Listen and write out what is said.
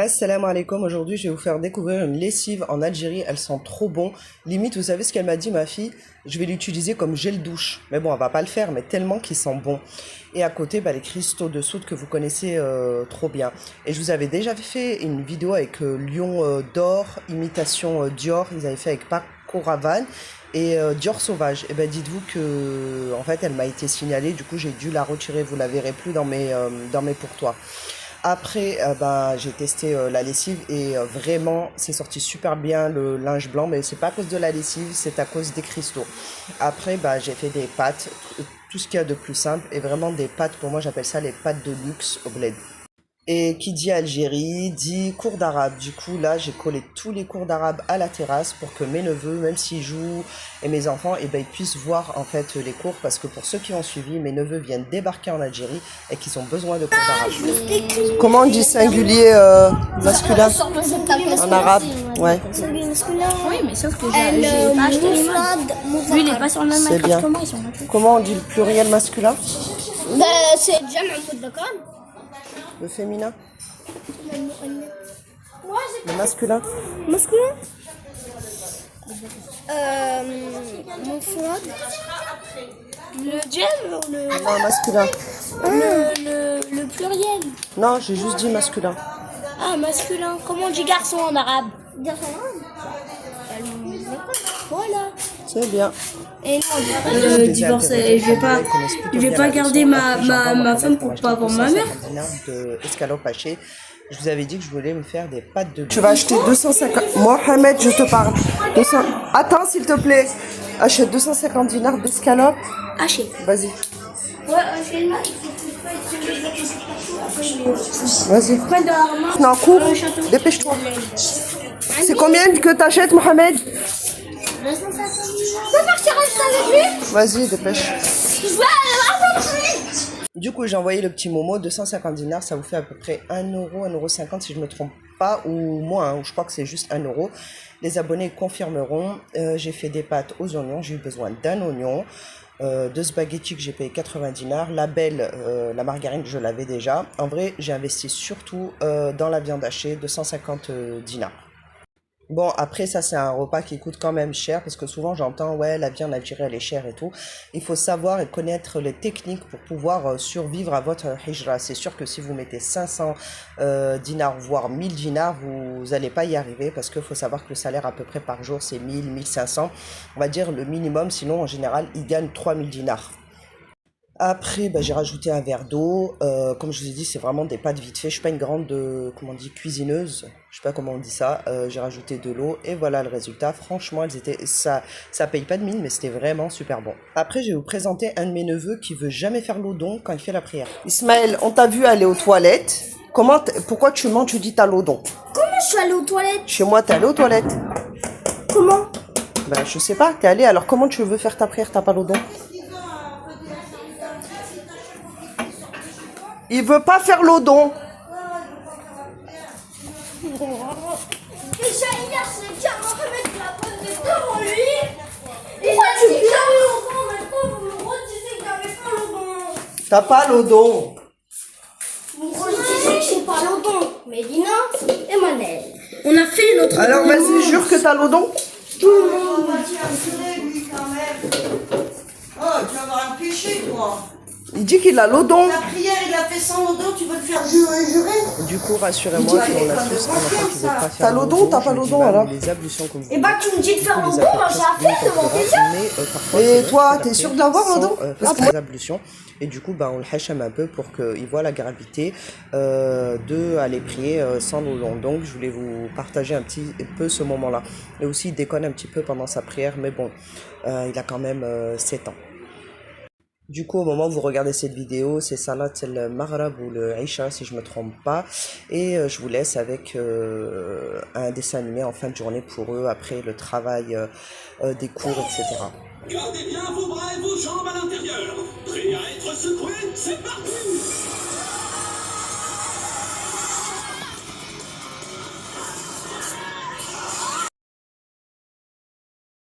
Assalamu alaikum, aujourd'hui je vais vous faire découvrir une lessive en Algérie, elles sont trop bon. Limite, vous savez ce qu'elle m'a dit ma fille? Je vais l'utiliser comme gel douche. Mais bon, elle va pas le faire, mais tellement qu'ils sont bons. Et à côté, les cristaux de soude que vous connaissez trop bien. Et je vous avais déjà fait une vidéo avec Lion d'or, imitation Dior, ils avaient fait avec Paco Rabanne et Dior Sauvage. Et ben dites-vous que en fait elle m'a été signalée, du coup j'ai dû la retirer, vous la verrez plus dans mes pourtours. Après, j'ai testé la lessive et vraiment, c'est sorti super bien le linge blanc, mais c'est pas à cause de la lessive, c'est à cause des cristaux. Après, j'ai fait des pâtes, tout ce qu'il y a de plus simple, et vraiment des pâtes, pour moi j'appelle ça les pâtes de luxe au bled. Et qui dit Algérie, dit cours d'arabe. Du coup, là, j'ai collé tous les cours d'arabe à la terrasse pour que mes neveux, même s'ils jouent, et mes enfants, ils puissent voir en fait les cours. Parce que pour ceux qui ont suivi, mes neveux viennent débarquer en Algérie et qu'ils ont besoin de cours d'arabe. Comment on dit singulier masculin en arabe? Ouais. Singulier masculin. Oui, mais sauf que j'ai pas acheté les modes. Lui, il est pas sur le même C'est bien. que moi, ils sont gratuits. Comment on dit le pluriel masculin? C'est déjà Mahmoud, d'accord? Le féminin? Le masculin? Masculin? Mon Fouad. Le gel ou le... Non, masculin. Le pluriel. Non, j'ai juste dit masculin. Ah, masculin. Comment on dit garçon en arabe? Garçon en arabe? Voilà. C'est bien. Et non, Divorcer, et je vais pas garder ma femme pour pas avoir ma mère. De escalope hachée. Je vous avais dit que je voulais me faire des pâtes de... Tu vas acheter 250... Mohamed, je te parle. 200... Attends, s'il te plaît. Achète 250 dinars d'escalope. haché. Vas-y. Ouais, haché. Vas-y. Non, cours. Dépêche-toi. C'est combien que t'achètes, Mohamed? Je peux partir avec lui? Vas-y, dépêche. Je veux aller avec lui. Du coup, j'ai envoyé le petit Momo, 250 dinars, ça vous fait à peu près 1 euro, 1,50 € si je me trompe pas, ou moins, ou je crois que c'est juste 1 euro. Les abonnés confirmeront. J'ai fait des pâtes aux oignons, j'ai eu besoin d'un oignon, de spaghettis que j'ai payé 80 dinars, la belle, la margarine je l'avais déjà. En vrai, j'ai investi surtout dans la viande hachée, 250 dinars. Bon, après, ça, c'est un repas qui coûte quand même cher, parce que souvent, j'entends, ouais, la viande algérienne, elle est chère et tout. Il faut savoir et connaître les techniques pour pouvoir survivre à votre hijra. C'est sûr que si vous mettez 500 dinars, voire 1000 dinars, vous n'allez pas y arriver, parce qu'il faut savoir que le salaire à peu près par jour, c'est 1000, 1500. On va dire le minimum, sinon, en général, ils gagnent 3000 dinars. Après, j'ai rajouté un verre d'eau. Comme je vous ai dit, c'est vraiment des pâtes vite fait. Je suis pas une grande, comment on dit, cuisineuse. Je sais pas comment on dit ça. J'ai rajouté de l'eau et voilà le résultat. Franchement, ça paye pas de mine, mais c'était vraiment super bon. Après, je vais vous présenter un de mes neveux qui veut jamais faire l'odon quand il fait la prière. Ismaël, on t'a vu aller aux toilettes. Pourquoi tu mens? Tu dis t'as l'odon. Comment je suis allée aux toilettes? Chez moi, t'es allé aux toilettes. Comment? Je sais pas. T'es allé. Alors comment tu veux faire ta prière? T'as pas l'odon. Il veut pas faire l'odon. T'as pas l'odon. Vous redisez, j'ai pas l'odon. Mélina et Manel. On a fait notre... Alors vas-y, jure que t'as l'odon. Tout le monde va dire lui quand même. Oh, tu vas avoir un péché, toi. Il dit qu'il a l'odon. La prière, il a fait sans l'odon, tu veux le faire jurer. Du coup, rassurez-moi qu'on a tous un enfant qui veut pas faire T'as l'odon. t'as pas l'odon alors. Les ablutions comme vous Et tu me dis de faire l'odon, moi j'ai fait devant tes yeux. Et toi, t'es sûr de l'avoir l'odon? Les ablutions. Et du coup, on le hacham un peu pour qu'il voit la gravité de aller prier sans l'odon. Donc, je voulais vous partager un petit peu ce moment-là. Et aussi, il déconne un petit peu pendant sa prière, mais bon, il a quand même 7 ans. Du coup, au moment où vous regardez cette vidéo, c'est Salat el Maghrib ou le Aïcha, si je me trompe pas. Et je vous laisse avec un dessin animé en fin de journée pour eux, après le travail des cours, etc. Gardez bien vos bras et vos jambes à l'intérieur. Prêts à être secoués, c'est parti!